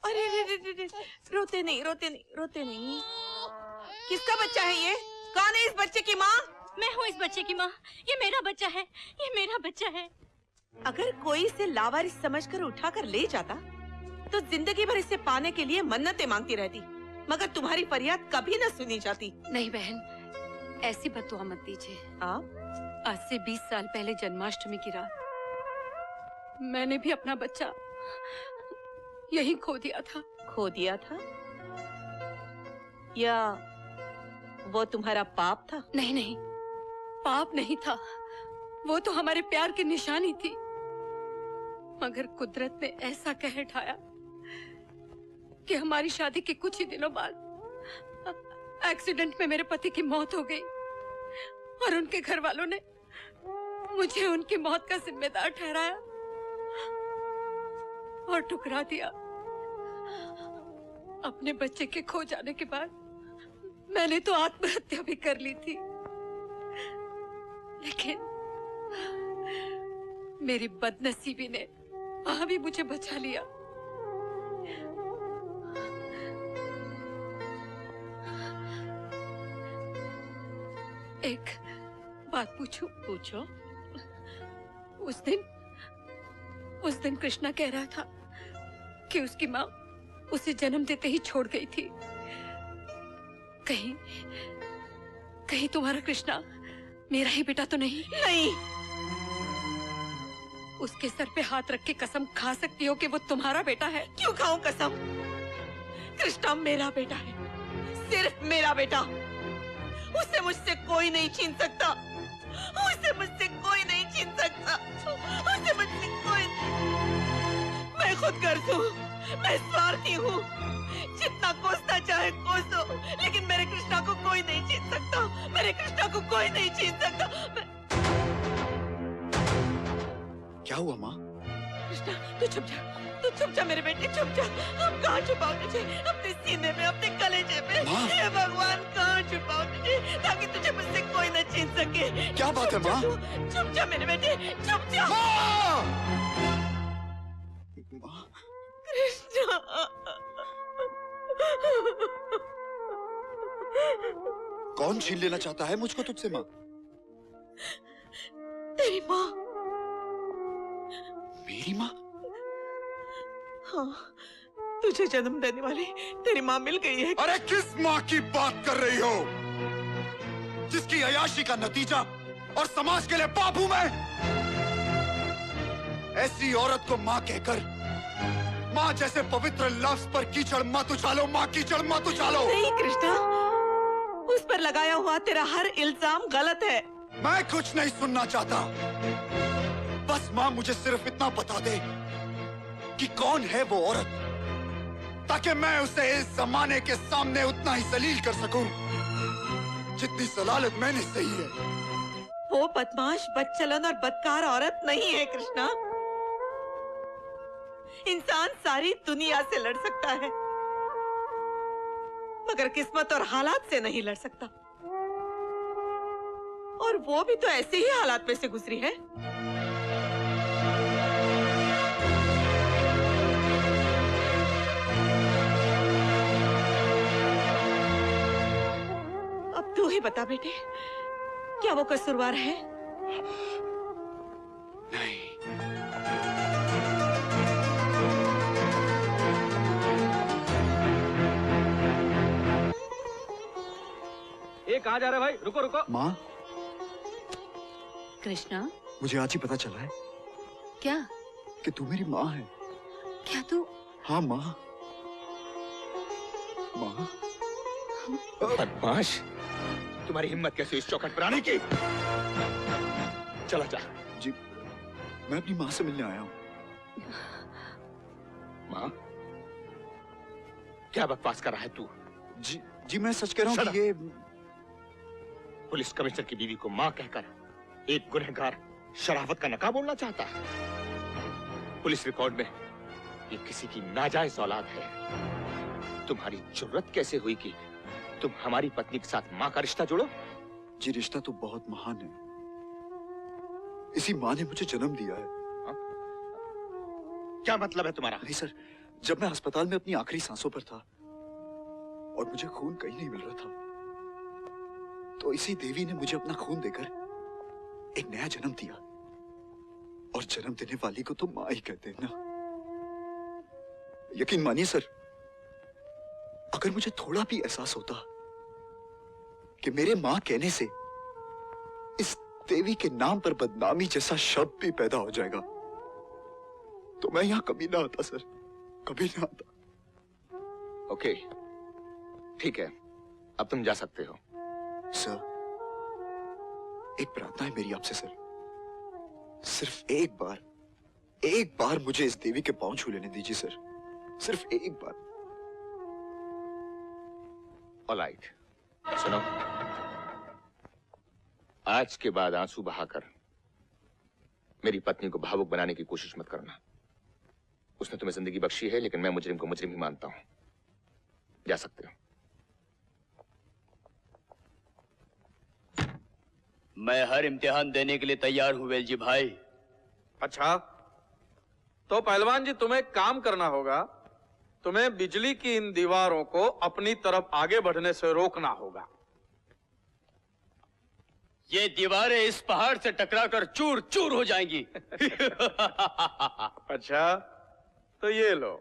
अरे रे रे रे रे, रोते नहीं रोते नहीं रोते नहीं। किसका बच्चा है ये? कौन है इस बच्चे की माँ? मैं हूँ इस बच्चे की माँ। ये मेरा बच्चा है, ये मेरा बच्चा है। अगर कोई इसे लावारिस समझकर उठाकर ले जाता तो जिंदगी भर इसे पाने के लिए मन्नतें मांगती रहती, मगर तुम्हारी फरियाद कभी न सुनी जाती। नहीं बहन, ऐसी बद्दुआ मत दीजिए। आज से 20 साल पहले जन्माष्टमी की रात मैंने भी अपना बच्चा यही खो दिया था। खो दिया था या वो तुम्हारा पाप था? नहीं नहीं, पाप नहीं था, वो तो हमारे प्यार की निशानी थी। मगर कुदरत ने ऐसा कहर ढाया कि हमारी शादी के कुछ ही दिनों बाद एक्सीडेंट में मेरे पति की मौत हो गई और उनके घर वालों ने मुझे उनकी मौत का जिम्मेदार ठहराया और ठुकरा दिया। अपने बच्चे के खो जाने के बाद मैंने तो आत्महत्या भी कर ली थी, लेकिन मेरी बदनसीबी ने वहां भी मुझे बचा लिया। एक बात पूछूं? पूछो। उस दिन कृष्णा कह रहा था कि उसकी माँ उसे जन्म देते ही छोड़ गई थी। कहीं तुम्हारा कृष्णा मेरा ही बेटा तो नहीं? नहीं। उसके सर पे हाथ रख के कसम खा सकती हो कि वो तुम्हारा बेटा है? क्यों खाऊं कसम? कृष्णा मेरा बेटा है, सिर्फ मेरा बेटा। उसे मुझसे कोई नहीं छीन सकता, उसे मुझसे कोई नहीं छीन सकता, उसे मुझसे कोई। मैं खुद गर्ज हूँ, मैं स्वार्थी हूँ, जितना कोसना चाहे कोसो, लेकिन मेरे कृष्णा को कोई नहीं छीन सकता, मेरे कृष्णा को कोई नहीं छीन सकता। क्या हुआ माँ? कृष्णा तू चुप जा, तू चुप जा मेरे बेटे, चुप जा। हम कहाँ छुपाओ तुझे? अपने सीने में, अपने कलेजे में। हे भगवान, कहाँ छुपाओ तुझे ताकि तुझे मुझसे कोई न छीन सके? क्या बात है माँ? चुप जा मेरे बेटे, चुप जा। कृष्णा, कौन छीन लेना चाहता है मुझको तुझसे माँ? तेरी माँ। मेरी माँ? हाँ, तुझे जन्म देने वाली तेरी माँ मिल गई है। अरे किस माँ की बात कर रही हो, जिसकी अयाशी का नतीजा और समाज के लिए पाप हूं मैं? ऐसी औरत को माँ कहकर माँ जैसे पवित्र लफ्ज पर कीचड़ मत उछालो, माँ कीचड़ मत उछालो। नहीं कृष्णा, उस पर लगाया हुआ तेरा हर इल्जाम गलत है। मैं कुछ नहीं सुनना चाहता, बस माँ मुझे सिर्फ इतना बता दे कि कौन है वो औरत, ताकि मैं उसे इस जमाने के सामने उतना ही जलील कर सकूं जितनी सलालत मैंने सही है। वो बदमाश, बदचलन और बदकार औरत नहीं है कृष्णा। इंसान सारी दुनिया से लड़ सकता है, मगर किस्मत और हालात से नहीं लड़ सकता। और वो भी तो ऐसे ही हालात में से गुजरी है। अब तू ही बता बेटे, क्या वो कसूरवार है? नहीं। कहाँ जा रहे भाई? रुको रुको। माँ, कृष्णा, मुझे आज ही पता चला है क्या कि तू मेरी माँ है। क्या तू? हाँ माँ। माँ, बदमाश, तुम्हारी हिम्मत कैसे इस चौखट पर आने की? चला जा। जी, मैं अपनी माँ से मिलने आया हूँ। माँ, क्या बकवास कर रहा है तू? जी मैं सच कह रहा हूँ कि ये पुलिस कमिश्नर की बीवी को माँ कहकर एक गुनहगार शराफत का नकाब बोलना चाहता है। पुलिस रिकॉर्ड में ये किसी की नाजायज औलाद है। तुम्हारी जुर्रत कैसे हुई कि तुम हमारी पत्नी के साथ माँ का रिश्ता जोड़ो? जी, रिश्ता तो बहुत महान है। इसी माँ ने मुझे जन्म दिया है। क्या मतलब है तुम्हारा? नहीं सर, जब मैं अस्पताल में अपनी आखिरी सांसों पर था और मुझे खून कहीं नहीं मिल रहा था, तो इसी देवी ने मुझे अपना खून देकर एक नया जन्म दिया। और जन्म देने वाली को तो माँ ही कहते हैं ना। यकीन मानिए सर, अगर मुझे थोड़ा भी एहसास होता कि मेरे मां कहने से इस देवी के नाम पर बदनामी जैसा शब्द भी पैदा हो जाएगा, तो मैं यहां कभी ना आता सर, कभी ना आता। ओके, ठीक है, अब तुम जा सकते हो। सर, एक प्रार्थना है मेरी आपसे सर, सिर्फ एक बार मुझे इस देवी के पांव छू लेने दीजिए सर, सिर्फ एक बार। ऑलराइट, सुनो, आज के बाद आंसू बहाकर मेरी पत्नी को भावुक बनाने की कोशिश मत करना। उसने तुम्हें जिंदगी बख्शी है, लेकिन मैं मुजरिम को मुजरिम ही मानता हूं। जा सकते हो। मैं हर इम्तिहान देने के लिए तैयार हूं वेल जी भाई। अच्छा, तो पहलवान जी तुम्हें एक काम करना होगा। तुम्हें बिजली की इन दीवारों को अपनी तरफ आगे बढ़ने से रोकना होगा। ये दीवारें इस पहाड़ से टकराकर चूर चूर हो जाएंगी। अच्छा, तो ये लो।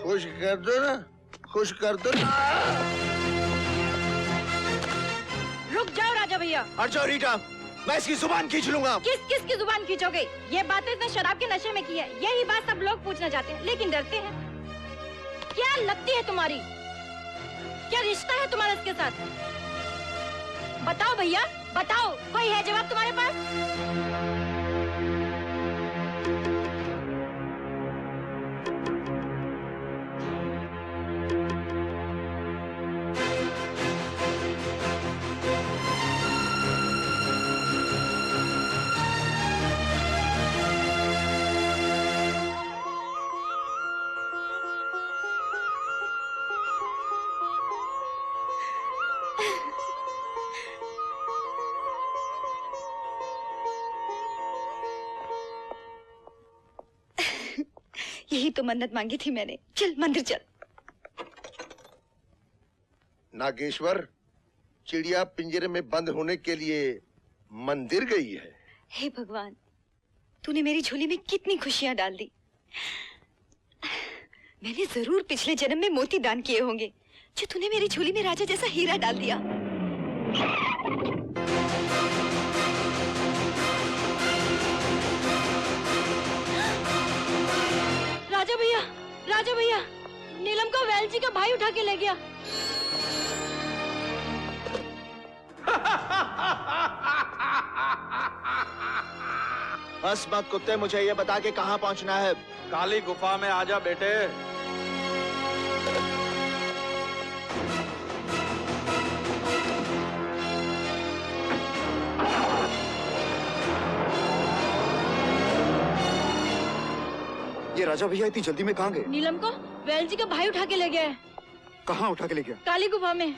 खुश कर दो ना, खुश कर दो ना। रुक जाओ राजा भैया। हट जाओ रीटा, मैं इसकी जुबान खींच लूंगा। किस की जुबान खींचोगे? ये बातें इसने शराब के नशे में की है। यही बात सब लोग पूछना चाहते हैं, लेकिन डरते हैं। क्या लगती है तुम्हारी? क्या रिश्ता है तुम्हारा इसके साथ? बताओ भैया, बताओ, कोई है जवाब तुम्हारे पास? यही तो मन्नत मांगी थी मैंने। चल मंदिर चल। नागेश्वर, चिड़िया पिंजरे में बंद होने के लिए मंदिर गई है। हे भगवान, तूने मेरी झोली में कितनी खुशियां डाल दी। मैंने जरूर पिछले जन्म में मोती दान किए होंगे, जो तूने मेरी झोली में राजा जैसा हीरा डाल दिया। राजा भैया, नीलम को वैल जी का भाई उठा के ले गया। बस मत कुत्ते, मुझे ये बता के कहाँ पहुँचना है। काली गुफा में आजा बेटे। ये राजा भैया इतनी जल्दी में कहाँ गए? नीलम को वैल जी का भाई उठा के ले गया है। कहाँ उठा के ले गया? काली गुफा में।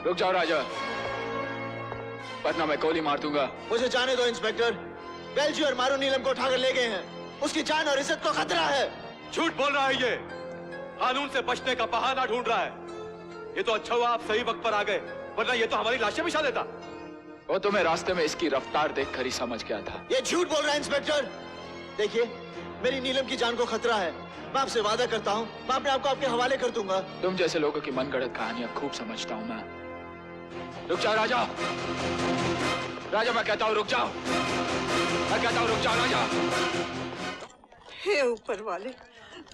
रुक जाओ राजा। वरना मैं गोली मार दूंगा। मुझे जाने दो इंस्पेक्टर। बेलजी और मारू नीलम को उठाकर ले गए हैं। उसकी जान और इज्जत को खतरा है। झूठ बोल रहा है ये। कानून से बचने का बहाना ढूंढ रहा है। ये तो अच्छा हुआ आप सही वक्त पर आ गए, वरना ये तो हमारी लाशें बिछा देता। वो तो मैं रास्ते में इसकी रफ्तार देखकर ही समझ गया था। ये झूठ बोल रहा है इंस्पेक्टर। देखिए, मेरी नीलम की जान को खतरा है। मैं आपसे वादा करता हूँ, मैं अपने आप को आपके हवाले कर दूंगा। तुम जैसे लोगों की मनगढ़ंत कहानियां खूब समझता हूँ मैं। रुक जाओ राजा। राजा मैं कहता हूँ रुक जाओ। मैं कहता हूँ रुक जाओ राजा। हे ऊपर वाले,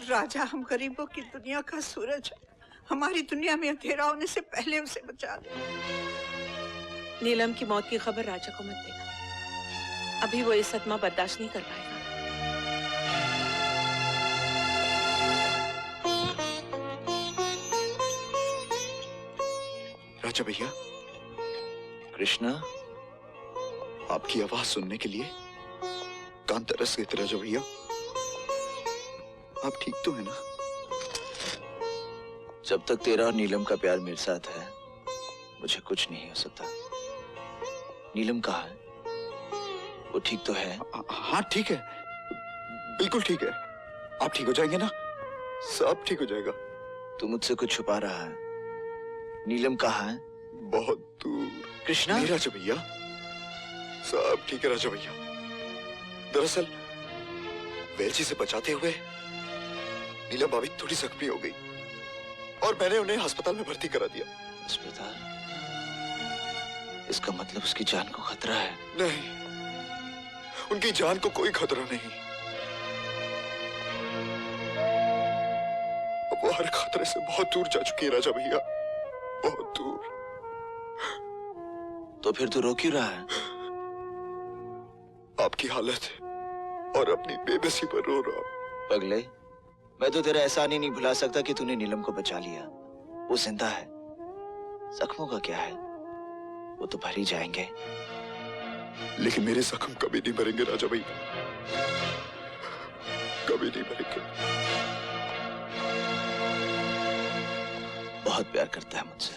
राजा हम गरीबों की दुनिया का सूरज है। हमारी दुनिया में अंधेरा होने से पहले उसे बचा दे। नीलम की मौत की खबर राजा को मत देना। अभी वो ये सदमा बर्दाश्त नहीं कर पाएगा। राजा भैया, कृष्णा, आपकी आवाज सुनने के लिए कान तरस गए थे राजा भैया। आप ठीक तो है ना? जब तक तेरा और नीलम का प्यार मेरे साथ है, मुझे कुछ नहीं हो सकता। नीलम कहाँ है? वो ठीक तो है? हाँ ठीक है, बिल्कुल ठीक है। आप ठीक हो जाएंगे ना? सब ठीक हो जाएगा। तू मुझसे कुछ छुपा रहा है। नीलम कहाँ है? बहुत दूर। कृष्णा? नहीं राजा भैया, सब ठीक है राजा भैया। दरअसल वेलजी से बचाते हुए नीलम भाभी थोड़ी जख्मी हो गई और मैंने उन्हें अस्पताल में भर्ती करा दिया। अस्पताल? इसका मतलब उसकी जान को खतरा है? नहीं, उनकी जान को कोई खतरा नहीं। अब वो हर खतरे से बहुत दूर जा चुकी है राजा भैया, बहुत दूर। तो फिर तू रो क्यों रहा है? आपकी हालत और अपनी बेबसी पर रो रहा हूं। पगले, मैं तो तेरा एहसान ही नहीं भुला सकता कि तूने नीलम को बचा लिया। वो जिंदा है। जख्मों का क्या है? वो तो भर ही जाएंगे। लेकिन मेरे जख्म कभी नहीं भरेंगे राजा भैया, कभी नहीं भरेंगे। बहुत प्यार करता है मुझसे।